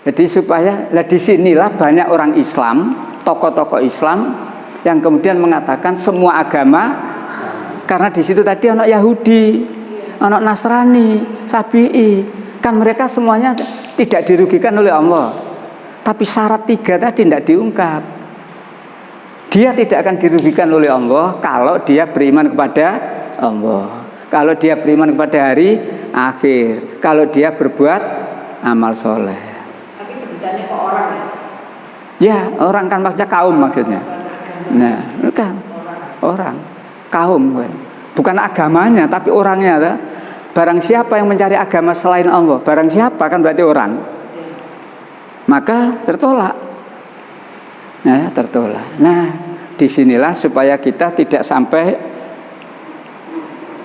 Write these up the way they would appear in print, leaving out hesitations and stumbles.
Jadi supaya di sinilah banyak orang Islam, tokoh-tokoh Islam yang kemudian mengatakan semua agama, karena di situ tadi anak Yahudi, anak Nasrani, Sabi'i, kan mereka semuanya tidak dirugikan oleh Allah. Tapi syarat 3 tadi tidak diungkap. Dia tidak akan dirugikan oleh Allah kalau dia beriman kepada Allah, kalau dia beriman kepada hari akhir, kalau dia berbuat amal soleh. Tapi sebutannya kok orang ya? Ya, orang kan maksudnya kaum maksudnya. Nah, kan orang, kaum, bukan agamanya tapi orangnya. Barang siapa yang mencari agama selain Allah, barang siapa kan berarti orang, maka tertolak. Nah, tertolak. Nah, disinilah supaya kita tidak sampai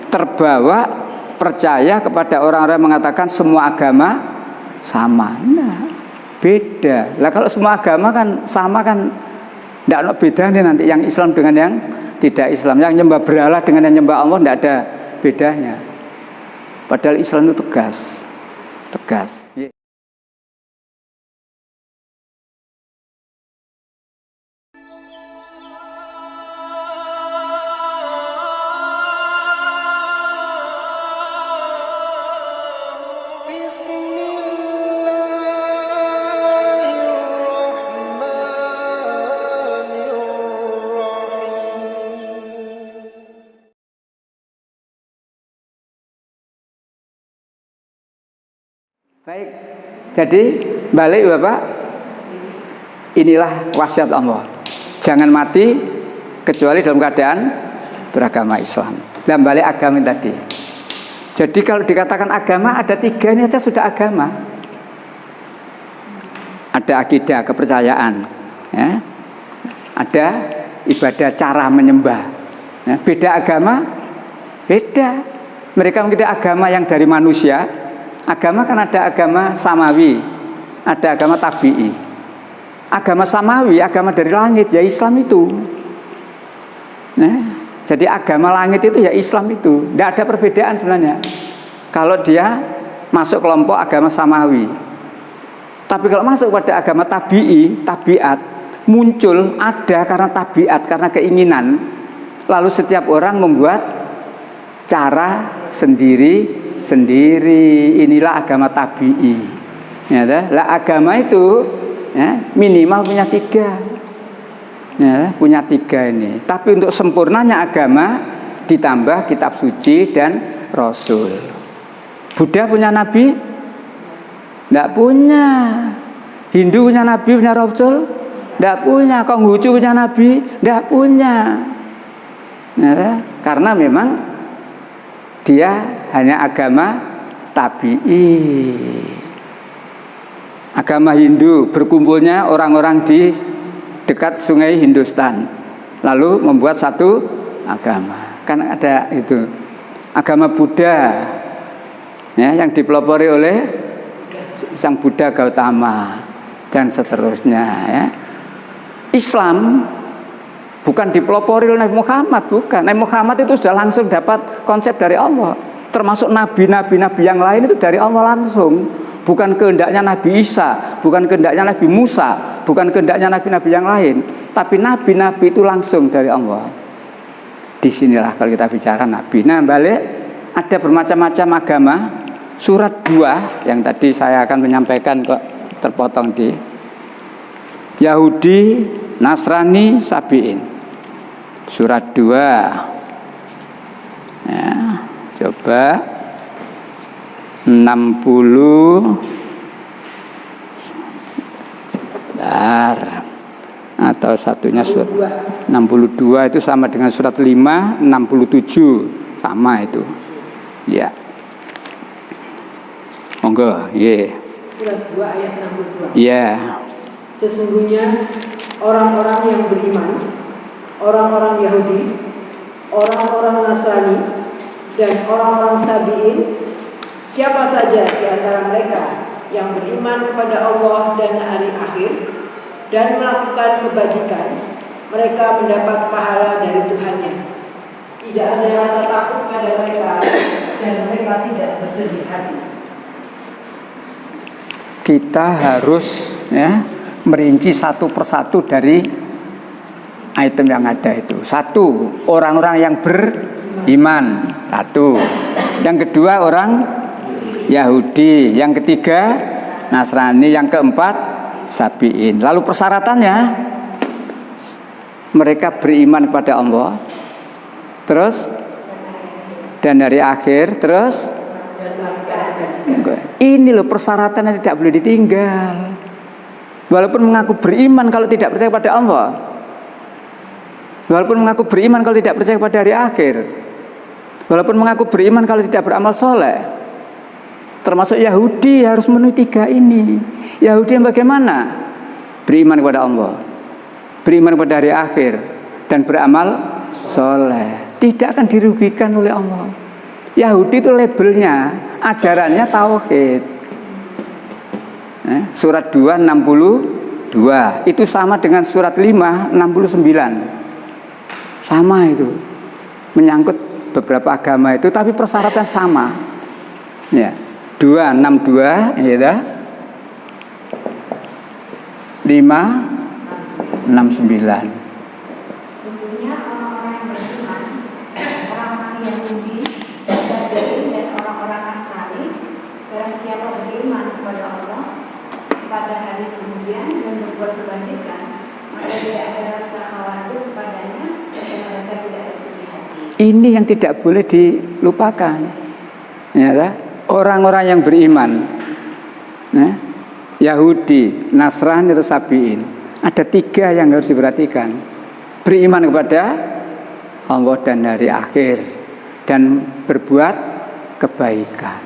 terbawa percaya kepada orang-orang yang mengatakan semua agama sama. Nah, beda. Lah kalau semua agama kan sama kan tidak ada bedanya nanti yang Islam dengan yang tidak Islam, yang nyembah berhala dengan yang nyembah Allah tidak ada bedanya. Padahal Islam itu tegas. Baik, jadi balik Bapak, inilah wasiat Allah. Jangan mati kecuali dalam keadaan beragama Islam. Dan balik agama tadi. Jadi kalau dikatakan agama ada 3 ini saja sudah agama. Ada akidah, kepercayaan, ya. Ada ibadah, cara menyembah. Ya, beda agama, beda. Mereka mungkin agama yang dari manusia. Agama kan ada agama samawi, ada agama tabi'i. Agama samawi, agama dari langit, ya Islam itu. Nah, jadi agama langit itu ya Islam itu. Tidak ada perbedaan sebenarnya. Kalau dia masuk kelompok agama samawi. Tapi kalau masuk pada agama tabi'i, tabiat, muncul ada karena tabiat, karena keinginan. Lalu setiap orang membuat cara sendiri. Inilah agama tabi'i. Ya, lah agama itu ya, minimal punya 3. Ya, punya 3 ini. Tapi untuk sempurnanya agama ditambah kitab suci dan rasul. Buddha punya nabi? Tidak punya. Hindu punya nabi, punya rasul? Tidak punya. Konghucu punya nabi? Tidak punya. Ya, karena memang dia hanya agama tabi'i. Agama Hindu berkumpulnya orang-orang di dekat sungai Hindustan, lalu membuat satu agama. Kan ada itu. Agama Buddha, ya, yang dipelopori oleh Sang Buddha Gautama dan seterusnya. Ya. Islam bukan dipelopori oleh Nabi Muhammad, bukan. Nabi Muhammad itu sudah langsung dapat konsep dari Allah. Termasuk nabi-nabi yang lain itu dari Allah langsung. Bukan kehendaknya Nabi Isa, bukan kehendaknya Nabi Musa, bukan kehendaknya nabi-nabi yang lain. Tapi nabi-nabi itu langsung dari Allah. Disinilah kalau kita bicara nabi. Nah, balik ada bermacam-macam agama. Surat 2 yang tadi saya akan menyampaikan kok terpotong di Yahudi, Nasrani, Sabi'in. Surat 2 ya, coba 60 atau satunya surat 62 itu sama dengan surat 5 67 sama itu ya. Monggo, ye. Surat 2 ayat 62. Ya. Sesungguhnya orang-orang yang beriman, orang-orang Yahudi, orang-orang Nasrani, dan orang-orang Sabi'in, siapa saja di antara mereka yang beriman kepada Allah dan hari akhir dan melakukan kebajikan, mereka mendapat pahala dari Tuhannya. Tidak ada rasa takut pada mereka dan mereka tidak bersedih hati. kita harus ya merinci satu persatu dari item yang ada itu. Satu, orang-orang yang beriman. Satu. Yang kedua, orang Yahudi. Yang ketiga, Nasrani. Yang keempat, Sabiin. Lalu persyaratannya, mereka beriman kepada Allah. Terus, dan hari akhir. Terus, ini loh persyaratan yang tidak boleh ditinggal. Walaupun mengaku beriman kalau tidak percaya pada Allah, walaupun mengaku beriman kalau tidak percaya pada hari akhir, walaupun mengaku beriman kalau tidak beramal soleh. Termasuk Yahudi harus memenuhi 3 ini. Yahudi yang bagaimana? Beriman kepada Allah, beriman kepada hari akhir, dan beramal soleh. Tidak akan dirugikan oleh Allah. Yahudi itu labelnya, ajarannya tauhid. Surat 2 62 itu sama dengan surat 5 69. Sama itu. Menyangkut beberapa agama itu, tapi persyaratan sama. Ya. 262 ya. 569. Sungguhnya orang-orang yang beriman, orang-orang Yahudi, Sabiin dan orang-orang Nasrani, barang siapa beriman kepada Allah pada hari kemudian dan berbuat kebajikan, maka tidak ada rasa khawatir kepadanya dan mereka tidak bersedih hati. Ini yang tidak boleh dilupakan. Ya, orang-orang yang beriman, ya, Yahudi, Nasrani atau Sabiin, ada 3 yang harus diperhatikan. Beriman kepada Allah dan hari akhir, dan berbuat kebaikan.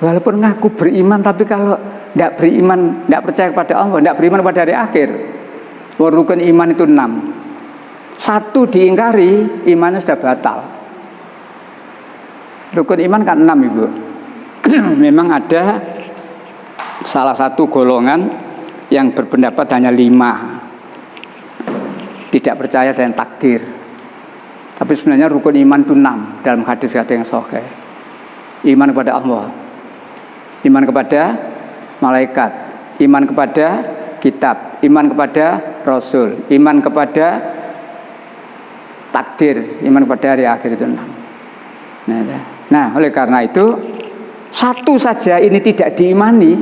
Walaupun ngaku beriman, tapi kalau tidak beriman, tidak percaya kepada Allah, tidak beriman pada hari akhir. Rukun iman itu 6. 1 diingkari, imannya sudah batal. Rukun iman kan 6, Ibu. Memang ada salah satu golongan yang berpendapat hanya 5, tidak percaya dengan takdir. Tapi sebenarnya rukun iman itu 6 dalam hadis ada yang sahih. Iman kepada Allah, iman kepada malaikat, iman kepada kitab, iman kepada rasul, iman kepada takdir, iman kepada hari akhir itu 6. Nah, oleh karena itu, satu saja ini tidak diimani,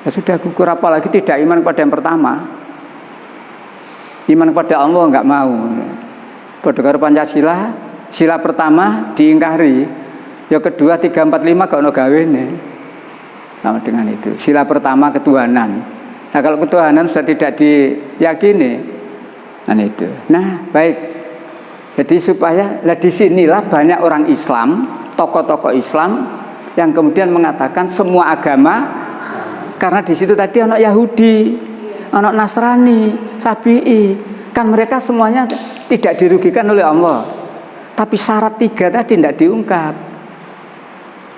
ya sudah gugur, apalagi tidak iman kepada yang pertama. Iman kepada Allah enggak mau. Pada karo Pancasila, sila pertama diingkari, ya kedua, 3, 4, 5 gak ono gawene. Sama dengan itu. Sila pertama ketuhanan. Nah, kalau ketuhanan sudah tidak diyakini, nah itu. Nah, baik. Jadi supaya disinilah banyak orang Islam, tokoh-tokoh Islam yang kemudian mengatakan semua agama, karena di situ tadi anak Yahudi, anak Nasrani, Sabi'i, kan mereka semuanya tidak dirugikan oleh Allah. Tapi syarat 3 tadi tidak diungkap.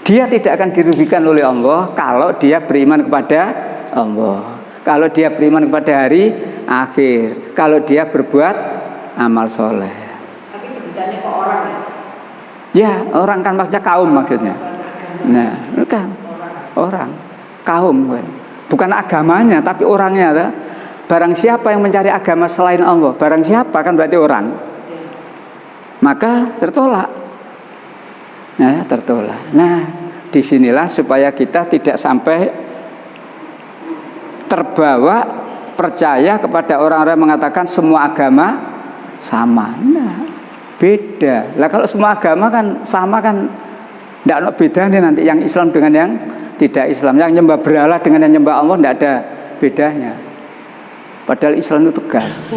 Dia tidak akan dirugikan oleh Allah kalau dia beriman kepada Allah, kalau dia beriman kepada hari akhir, kalau dia berbuat amal soleh. Tapi sebenarnya kok orang ya? Ya, orang kan maksudnya kaum maksudnya. Nah, kan orang, kaum, bukan agamanya tapi orangnya. Barang siapa yang mencari agama selain Allah, barang siapa kan berarti orang, maka tertolak. Nah, tertolak. Nah, disinilah supaya kita tidak sampai terbawa percaya kepada orang-orang yang mengatakan semua agama sama. Nah, beda. Lah kalau semua agama kan sama kan tidak ada bedanya nanti yang Islam dengan yang tidak Islam, yang nyembah berhala dengan yang nyembah Allah tidak ada bedanya. Padahal Islam itu tegas.